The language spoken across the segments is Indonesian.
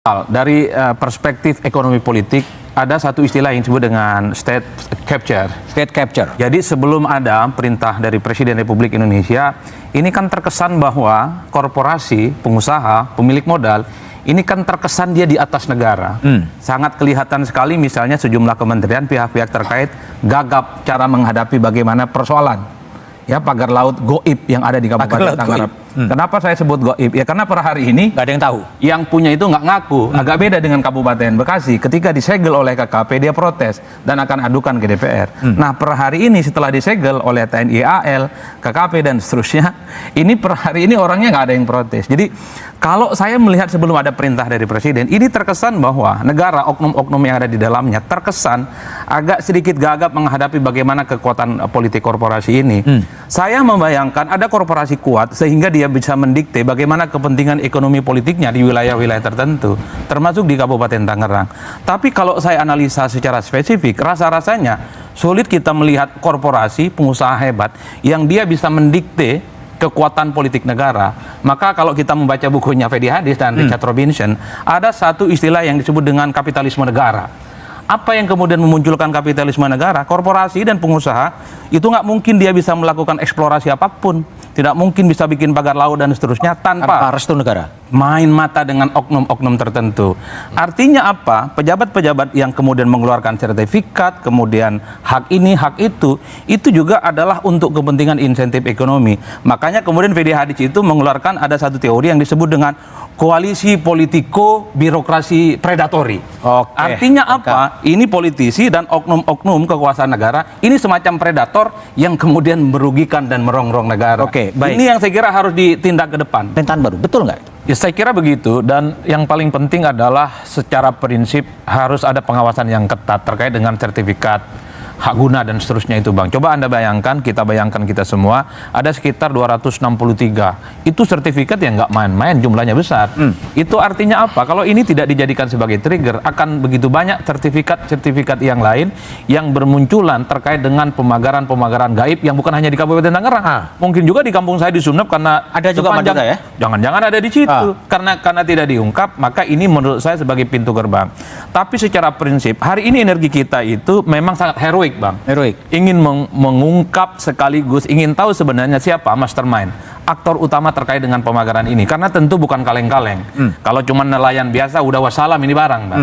Dari perspektif ekonomi politik, ada satu istilah yang disebut dengan state capture. State capture. Jadi sebelum ada perintah dari Presiden Republik Indonesia, ini kan terkesan bahwa korporasi, pengusaha, pemilik modal, ini kan terkesan dia di atas negara. Sangat kelihatan sekali misalnya sejumlah kementerian, pihak-pihak terkait gagap cara menghadapi bagaimana persoalan. Ya, pagar laut goib yang ada di Kabupaten Tangerang. Kenapa saya sebut goib? Ya karena per hari ini Nggak ada yang tahu. yang punya itu nggak ngaku. Agak beda dengan Kabupaten Bekasi. Ketika disegel oleh KKP, dia protes dan akan adukan ke DPR. Nah, per hari ini setelah disegel oleh TNI AL, KKP dan seterusnya, ini per hari ini orangnya nggak ada yang protes. Jadi kalau saya melihat sebelum ada perintah dari Presiden, ini terkesan bahwa negara, oknum-oknum yang ada di dalamnya terkesan agak sedikit gagap menghadapi bagaimana kekuatan politik korporasi ini. Saya membayangkan ada korporasi kuat sehingga dia bisa mendikte bagaimana kepentingan ekonomi politiknya di wilayah-wilayah tertentu, termasuk di Kabupaten Tangerang. Tapi kalau saya analisa secara spesifik, rasa-rasanya sulit kita melihat korporasi, pengusaha hebat yang dia bisa mendikte kekuatan politik negara. Maka kalau kita membaca bukunya Fedi Hadis dan Richard Robinson, ada satu istilah yang disebut dengan kapitalisme negara. Apa yang kemudian memunculkan kapitalisme negara? Korporasi dan pengusaha itu nggak mungkin dia bisa melakukan eksplorasi apapun, tidak mungkin bisa bikin pagar laut dan seterusnya tanpa restu negara. Main mata dengan oknum-oknum tertentu. Artinya apa? Pejabat-pejabat yang kemudian mengeluarkan sertifikat, kemudian hak ini, hak itu juga adalah untuk kepentingan insentif ekonomi. Makanya kemudian Fedi Hadis itu mengeluarkan ada satu teori yang disebut dengan koalisi politiko birokrasi predatori. Artinya apa? Ini politisi dan oknum-oknum kekuasaan negara ini semacam predator yang kemudian merugikan dan merongrong negara. Baik. Ini yang saya kira harus ditindak ke depan. Pemerintahan baru, betul nggak? Ya, saya kira begitu, dan yang paling penting adalah secara prinsip harus ada pengawasan yang ketat terkait dengan sertifikat hak guna dan seterusnya itu, Bang. Coba Anda bayangkan, kita semua, ada sekitar 263. Itu sertifikat yang nggak main-main, jumlahnya besar. Itu artinya apa? Kalau ini tidak dijadikan sebagai trigger, akan begitu banyak sertifikat-sertifikat yang lain yang bermunculan terkait dengan pemagaran-pemagaran gaib yang bukan hanya di Kabupaten Tangerang. Mungkin juga di kampung saya di Sumeneb, karena ada juga Madura ya? Jangan-jangan ada di situ. Karena tidak diungkap, maka ini menurut saya sebagai pintu gerbang. Tapi secara prinsip, hari ini energi kita itu memang sangat heroik, Bang. Heroik. Ingin mengungkap sekaligus ingin tahu sebenarnya siapa mastermind, aktor utama terkait dengan pemagaran ini. Karena tentu bukan kaleng-kaleng. Kalau cuma nelayan biasa udah wassalam ini barang, Bang.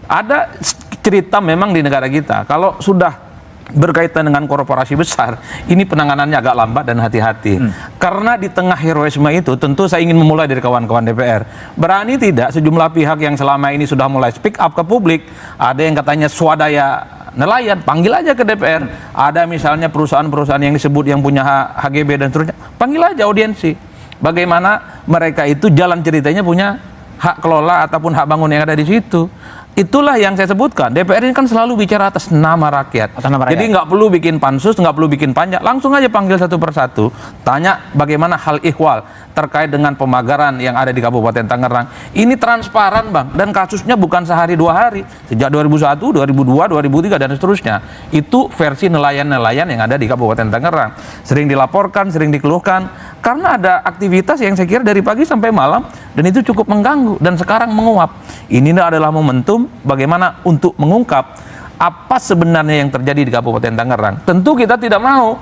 Ada cerita memang di negara kita, kalau sudah berkaitan dengan korporasi besar, ini penanganannya agak lambat dan hati-hati. Karena di tengah heroisme itu, tentu saya ingin memulai dari kawan-kawan DPR. Berani tidak sejumlah pihak yang selama ini sudah mulai speak up ke publik, ada yang katanya swadaya nelayan, panggil aja ke DPR. Ada misalnya perusahaan-perusahaan yang disebut yang punya HGB dan seterusnya, panggil aja audiensi. Bagaimana mereka itu jalan ceritanya punya hak kelola ataupun hak bangun yang ada di situ. Itulah yang saya sebutkan. DPR ini kan selalu bicara atas nama rakyat. Jadi nggak perlu bikin pansus, nggak perlu bikin panja, langsung aja panggil satu persatu, tanya bagaimana hal ihwal terkait dengan pemagaran yang ada di Kabupaten Tangerang. Ini transparan, Bang, dan kasusnya bukan sehari dua hari. Sejak 2001, 2002, 2003 dan seterusnya. Itu versi nelayan-nelayan yang ada di Kabupaten Tangerang. Sering dilaporkan, sering dikeluhkan karena ada aktivitas yang saya kira dari pagi sampai malam dan itu cukup mengganggu dan sekarang menguap. Ini adalah momentum bagaimana untuk mengungkap apa sebenarnya yang terjadi di Kabupaten Tangerang. Tentu kita tidak mau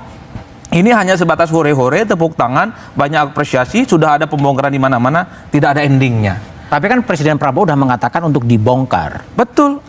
ini hanya sebatas hore-hore, tepuk tangan, banyak apresiasi, sudah ada pembongkaran di mana-mana, tidak ada endingnya. Tapi kan Presiden Prabowo sudah mengatakan untuk dibongkar. Betul.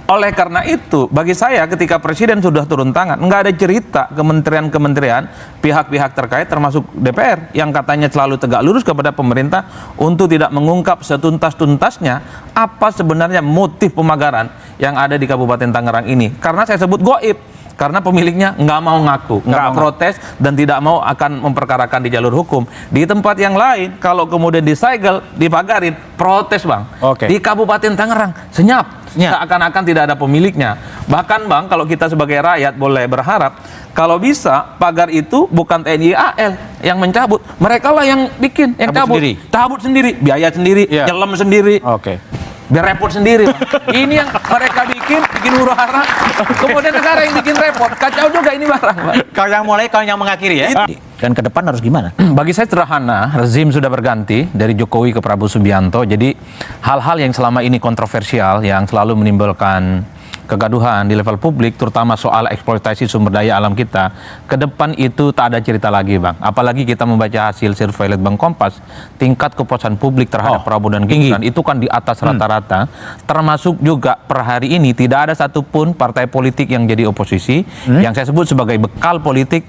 Oleh karena itu, bagi saya ketika Presiden sudah turun tangan, nggak ada cerita kementerian-kementerian, pihak-pihak terkait termasuk DPR yang katanya selalu tegak lurus kepada pemerintah untuk tidak mengungkap setuntas-tuntasnya apa sebenarnya motif pemagaran yang ada di Kabupaten Tangerang ini. Karena saya sebut goib. Karena pemiliknya nggak mau ngaku, nggak mau protes, dan tidak mau akan memperkarakan di jalur hukum. Di tempat yang lain, kalau kemudian disegel, dipagarin, protes, Bang. Di Kabupaten Tangerang, senyap. Seakan-akan tidak ada pemiliknya. Bahkan, Bang, kalau kita sebagai rakyat boleh berharap, kalau bisa pagar itu bukan TNI AL yang mencabut, mereka lah yang bikin, yang cabut sendiri, biaya sendiri, nyelam sendiri. biar repot sendiri, Bang. Ini yang mereka bikin huru-hara, kemudian negara yang bikin repot. Kacau juga ini barang, Bang. Kau yang mulai, kau yang mengakhiri ya. Dan ke depan harus gimana? Bagi saya sederhana, rezim sudah berganti dari Jokowi ke Prabowo Subianto. Jadi hal-hal yang selama ini kontroversial, yang selalu menimbulkan kegaduhan di level publik, terutama soal eksploitasi sumber daya alam kita, ke depan itu tak ada cerita lagi, Bang. Apalagi kita membaca hasil survei Litbang Kompas, tingkat kepuasan publik terhadap Prabowo dan Gibran itu kan di atas rata-rata, termasuk juga per hari ini tidak ada satupun partai politik yang jadi oposisi, yang saya sebut sebagai bekal politik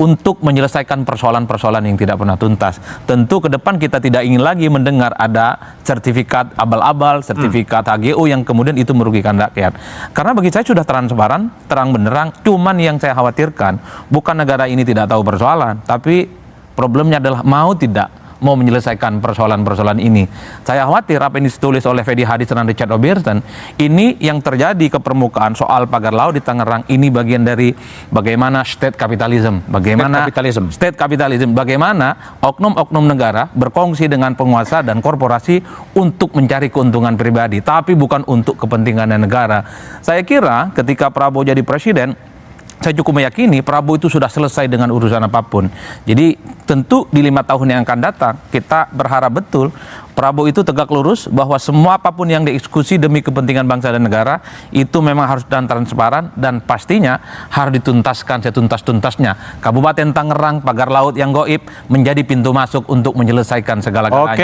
untuk menyelesaikan persoalan-persoalan yang tidak pernah tuntas. Tentu ke depan kita tidak ingin lagi mendengar ada sertifikat abal-abal, sertifikat HGO yang kemudian itu merugikan rakyat. Karena bagi saya sudah transparan, terang benderang, cuman yang saya khawatirkan bukan negara ini tidak tahu persoalan, tapi problemnya adalah mau menyelesaikan persoalan-persoalan ini. Saya khawatir apa yang ditulis oleh Fedi Hadis dan Richard Oberson, ini yang terjadi ke permukaan soal pagar laut di Tangerang, ini bagian dari bagaimana state capitalism, bagaimana state capitalism, bagaimana oknum-oknum negara berkongsi dengan penguasa dan korporasi untuk mencari keuntungan pribadi, tapi bukan untuk kepentingan negara. Saya kira ketika Prabowo jadi presiden, saya cukup meyakini Prabowo itu sudah selesai dengan urusan apapun. Jadi tentu di 5 tahun yang akan datang kita berharap betul Prabowo itu tegak lurus bahwa semua apapun yang dieksekusi demi kepentingan bangsa dan negara itu memang harus dan transparan, dan pastinya harus dituntaskan setuntas-tuntasnya. Kabupaten Tangerang, pagar laut yang goib menjadi pintu masuk untuk menyelesaikan segala-galanya.